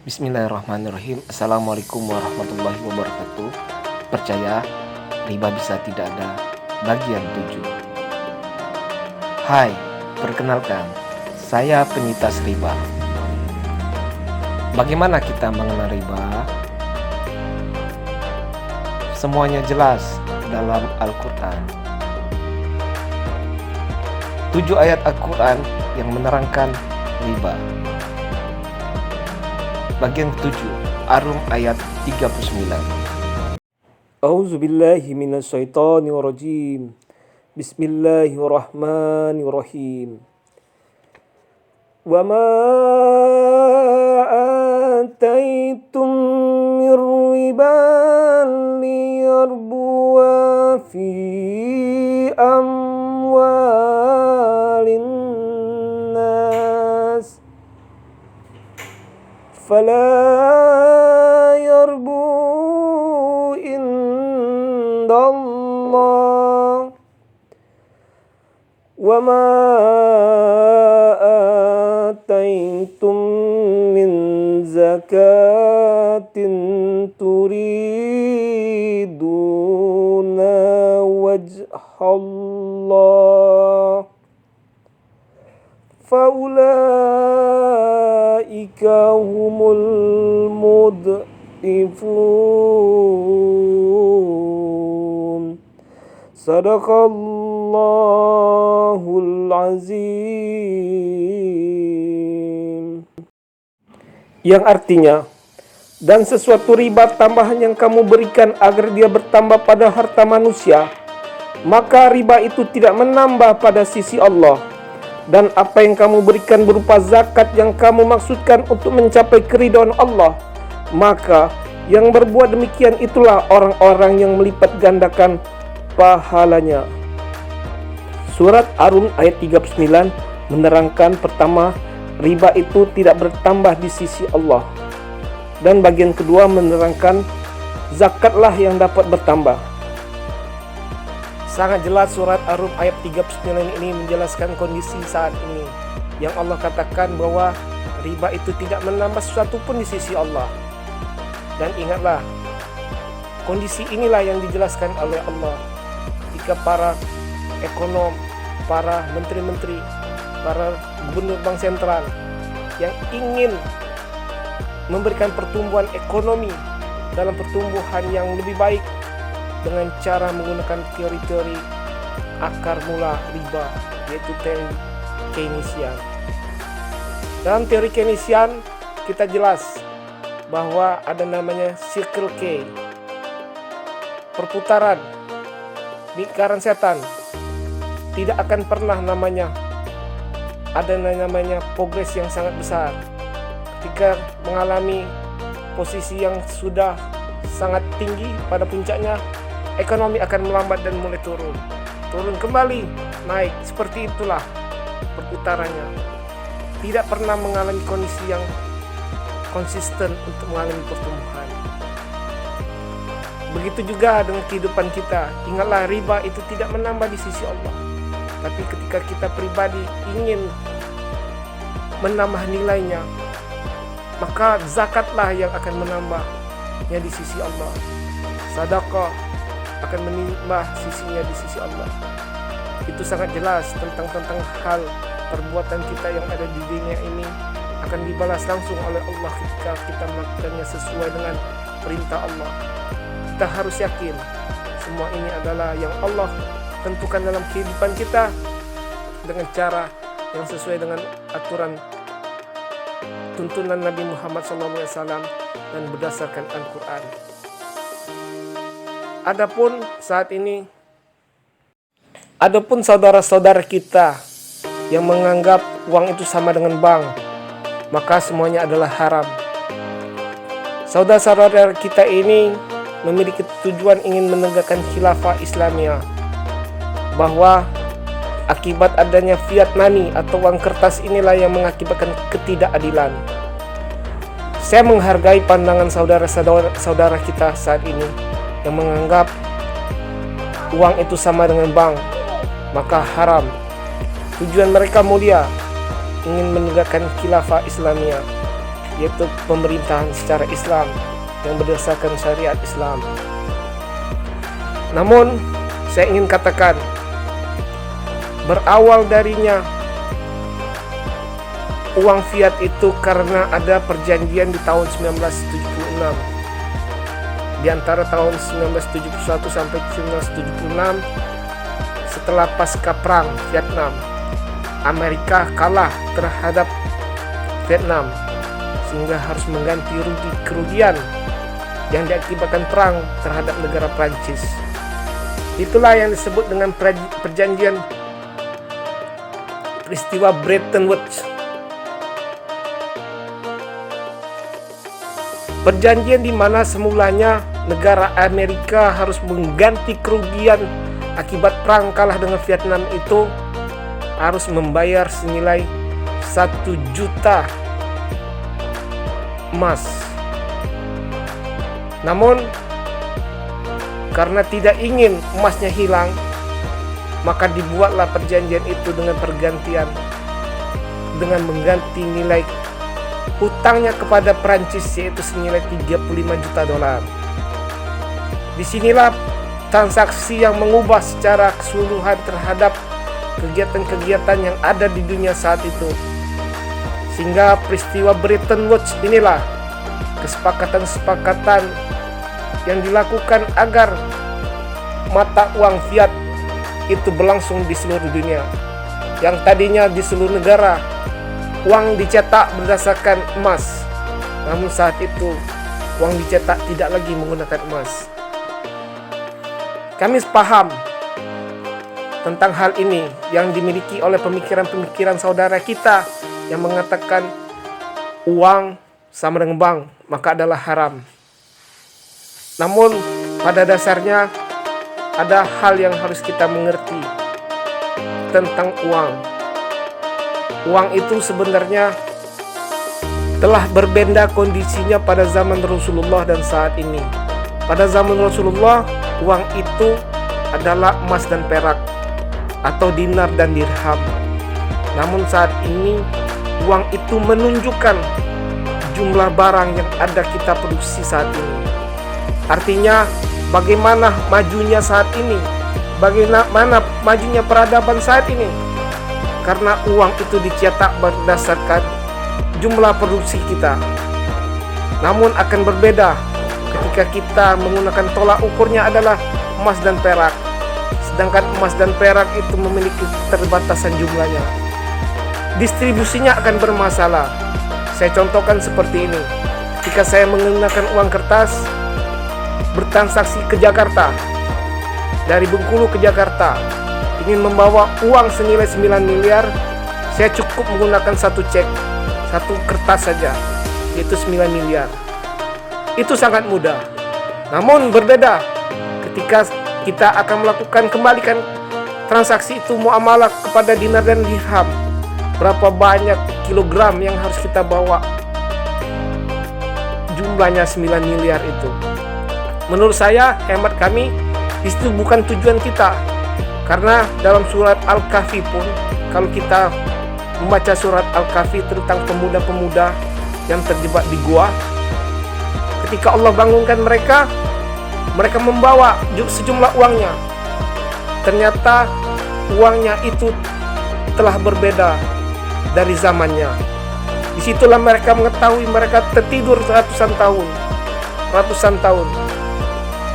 Bismillahirrahmanirrahim. Assalamualaikum warahmatullahi wabarakatuh. Percaya riba bisa tidak ada bagian 7. Hai, perkenalkan, saya penyintas riba. Bagaimana kita mengenal riba? Semuanya jelas dalam Al-Quran. 7 ayat Al-Quran yang menerangkan riba. Bagian 7, Ar-Rum ayat 39. A'udzubillahi minasyaitonirrajim. Bismillahirrahmanirrahim. Wa ma ataitum min riban liyarbuwa fi amwalin nas فلا يربو عند الله وما آتيتم من زكاة تريدون وجه الله faulaika humul mud'ifun. Sadaqallahul azim. Yang artinya, dan sesuatu riba tambahan yang kamu berikan agar dia bertambah pada harta manusia, maka riba itu tidak menambah pada sisi Allah. Dan apa yang kamu berikan berupa zakat yang kamu maksudkan untuk mencapai keridhaan Allah, maka yang berbuat demikian itulah orang-orang yang melipat gandakan pahalanya. Surat Ar-Rum ayat 39 menerangkan pertama, riba itu tidak bertambah di sisi Allah. Dan bagian kedua menerangkan zakatlah yang dapat bertambah. Sangat jelas surat Ar-Rum ayat 39 ini menjelaskan kondisi saat ini, yang Allah katakan bahwa riba itu tidak menambah sesuatu pun di sisi Allah. Dan ingatlah, kondisi inilah yang dijelaskan oleh Allah jika para ekonom, para menteri-menteri, para gubernur bank sentral yang ingin memberikan pertumbuhan ekonomi dalam pertumbuhan yang lebih baik dengan cara menggunakan teori-teori akar mula riba, yaitu teori Keynesian. Dalam teori Keynesian kita jelas bahwa ada namanya Circle K, perputaran lingkaran setan. Tidak akan pernah ada namanya progres yang sangat besar. Ketika mengalami posisi yang sudah sangat tinggi pada puncaknya, ekonomi akan melambat dan mulai turun kembali, naik. Seperti itulah perputarannya. Tidak pernah mengalami kondisi yang konsisten untuk mengalami pertumbuhan. Begitu juga dengan kehidupan kita. Ingatlah, riba itu tidak menambah di sisi Allah. Tapi ketika kita pribadi ingin menambah nilainya, maka zakatlah yang akan menambahnya di sisi Allah. Sedekah akan menambah sisinya di sisi Allah. Itu sangat jelas tentang hal perbuatan kita yang ada di dunia ini akan dibalas langsung oleh Allah ketika kita melakukannya sesuai dengan perintah Allah. Kita harus yakin semua ini adalah yang Allah tentukan dalam kehidupan kita dengan cara yang sesuai dengan aturan tuntunan Nabi Muhammad SAW dan berdasarkan Al-Quran. Adapun saudara-saudara kita yang menganggap uang itu sama dengan bank, maka semuanya adalah haram. Saudara-saudara kita ini memiliki tujuan ingin menegakkan khilafah Islamiyah, bahwa akibat adanya fiat money atau uang kertas inilah yang mengakibatkan ketidakadilan. Saya menghargai pandangan saudara-saudara kita saat ini yang menganggap uang itu sama dengan bank, maka haram. Tujuan mereka mulia, ingin menegakkan khilafah Islamiyah. yaitu pemerintahan secara Islam yang berdasarkan syariat Islam. Namun saya ingin katakan, berawal darinya uang fiat itu karena ada perjanjian di tahun 1976. Di antara tahun 1971 sampai 1976, setelah pasca perang Vietnam, Amerika kalah terhadap Vietnam sehingga harus mengganti kerugian yang diakibatkan perang terhadap negara Prancis. Itulah yang disebut dengan perjanjian peristiwa Bretton Woods. Perjanjian di mana semulanya negara Amerika harus mengganti kerugian akibat perang kalah dengan Vietnam itu harus membayar senilai 1 juta emas. Namun karena tidak ingin emasnya hilang, maka dibuatlah perjanjian itu dengan pergantian, dengan mengganti nilai hutangnya kepada Prancis, yaitu senilai 35 juta dolar. Disinilah transaksi yang mengubah secara keseluruhan terhadap kegiatan-kegiatan yang ada di dunia saat itu. Sehingga peristiwa Bretton Woods inilah kesepakatan-kesepakatan yang dilakukan agar mata uang fiat itu berlangsung di seluruh dunia. Yang tadinya di seluruh negara uang dicetak berdasarkan emas, namun saat itu uang dicetak tidak lagi menggunakan emas. Kami paham tentang hal ini yang dimiliki oleh pemikiran-pemikiran saudara kita yang mengatakan uang sama dengan bank, maka adalah haram. Namun pada dasarnya ada hal yang harus kita mengerti tentang uang. Uang itu sebenarnya telah berbeda kondisinya pada zaman Rasulullah dan saat ini. Pada zaman Rasulullah, uang itu adalah emas dan perak atau dinar dan dirham. Namun saat ini uang itu menunjukkan jumlah barang yang ada kita produksi saat ini. Artinya bagaimana majunya saat ini, bagaimana majunya peradaban saat ini. Karena uang itu dicetak berdasarkan jumlah produksi kita. Namun akan berbeda ketika kita menggunakan tolak ukurnya adalah emas dan perak. Sedangkan emas dan perak itu memiliki keterbatasan jumlahnya. Distribusinya akan bermasalah. Saya contohkan seperti ini. Jika saya menggunakan uang kertas, bertransaksi ke Jakarta, dari Bengkulu ke Jakarta, ingin membawa uang senilai 9 miliar, saya cukup menggunakan satu cek, satu kertas saja, yaitu 9 miliar. Itu sangat mudah. Namun berbeda ketika kita akan melakukan kembalikan transaksi itu muamalah kepada dinar dan dirham. Berapa banyak kilogram yang harus kita bawa? Jumlahnya 9 miliar itu. Menurut saya, hemat kami, itu bukan tujuan kita. Karena dalam surat Al-Kahfi pun, kalau kita membaca surat Al-Kahfi tentang pemuda-pemuda yang terjebak di gua, ketika Allah bangunkan mereka membawa sejumlah uangnya. Ternyata uangnya itu telah berbeda dari zamannya. Disitulah mereka mengetahui mereka tertidur ratusan tahun.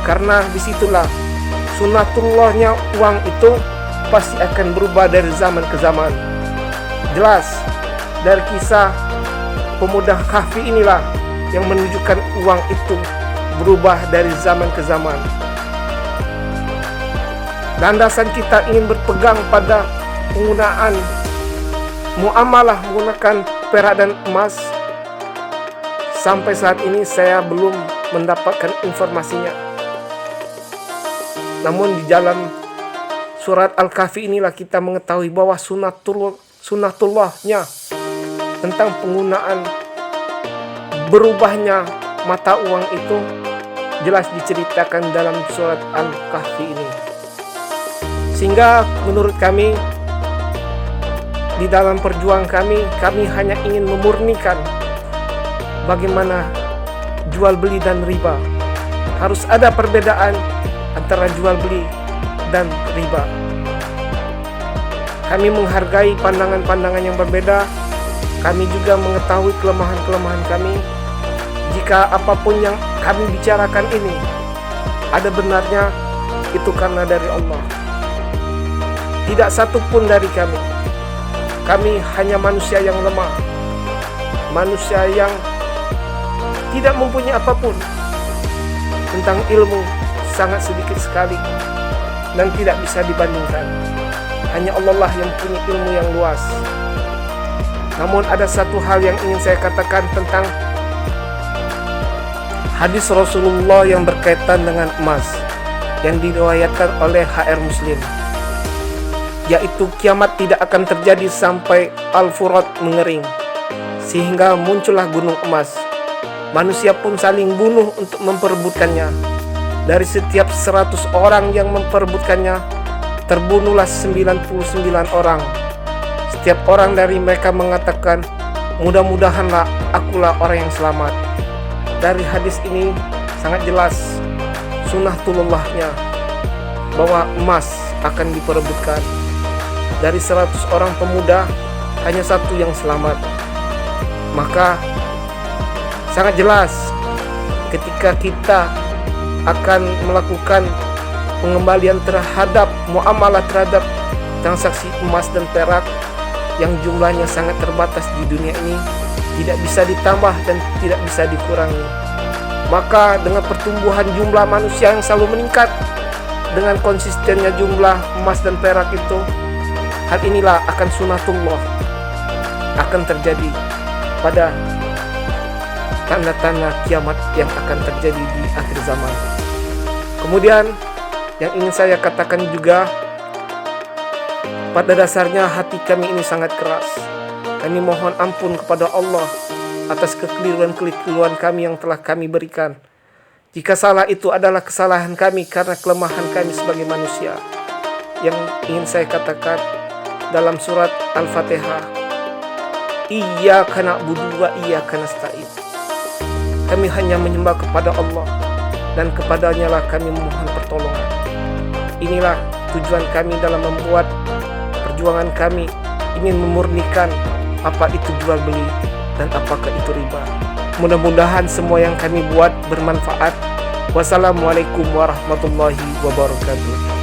Karena disitulah sunatullahnya uang itu pasti akan berubah dari zaman ke zaman. Jelas dari kisah pemuda Kahfi inilah yang menunjukkan uang itu berubah dari zaman ke zaman. Landasan kita ingin berpegang pada penggunaan muamalah menggunakan perak dan emas. Sampai saat ini saya belum mendapatkan informasinya. Namun di dalam surat Al-Kahfi inilah kita mengetahui bahwa sunatullahnya tentang penggunaan berubahnya mata uang itu jelas diceritakan dalam surat Al-Kahfi ini. Sehingga menurut kami, di dalam perjuangan kami hanya ingin memurnikan bagaimana jual beli dan riba. Harus ada perbedaan antara jual beli dan riba. Kami menghargai pandangan-pandangan yang berbeda. Kami juga mengetahui kelemahan-kelemahan kami. Jika apapun yang kami bicarakan ini ada benarnya, itu karena dari Allah. Tidak satu pun dari kami. Kami hanya manusia yang lemah, manusia yang tidak mempunyai apapun. Tentang ilmu sangat sedikit sekali dan tidak bisa dibandingkan. Hanya Allah lah yang punya ilmu yang luas. Namun ada satu hal yang ingin saya katakan tentang hadis Rasulullah yang berkaitan dengan emas yang diriwayatkan oleh HR Muslim, yaitu kiamat tidak akan terjadi sampai Al-Furat mengering sehingga muncullah gunung emas. Manusia pun saling bunuh untuk memperebutkannya. Dari setiap 100 orang yang memperebutkannya, terbunuhlah 99 orang. Setiap orang dari mereka mengatakan, mudah-mudahanlah akulah orang yang selamat. Dari hadis ini sangat jelas sunnatullahnya bahwa emas akan diperebutkan. Dari 100 orang pemuda hanya satu yang selamat. Maka sangat jelas ketika kita akan melakukan pengembalian terhadap muamalah terhadap transaksi emas dan perak yang jumlahnya sangat terbatas di dunia ini, tidak bisa ditambah dan tidak bisa dikurangi. Maka dengan pertumbuhan jumlah manusia yang selalu meningkat, dengan konsistennya jumlah emas dan perak itu, hal inilah akan sunatullah akan terjadi pada tanda-tanda kiamat yang akan terjadi di akhir zaman. Kemudian yang ingin saya katakan juga, pada dasarnya hati kami ini sangat keras. Kami mohon ampun kepada Allah atas kekeliruan-kekeliruan kami yang telah kami berikan. Jika salah itu adalah kesalahan kami karena kelemahan kami sebagai manusia. Yang ingin saya katakan dalam surat Al-Fatihah, Iyyaka na'budu wa iyyaka nasta'in. Kami hanya menyembah kepada Allah dan kepadanya lah kami memohon pertolongan. Inilah tujuan kami dalam membuat perjuangan kami, ingin memurnikan apa itu jual beli dan apakah itu riba. Mudah-mudahan semua yang kami buat bermanfaat. Wassalamualaikum warahmatullahi wabarakatuh.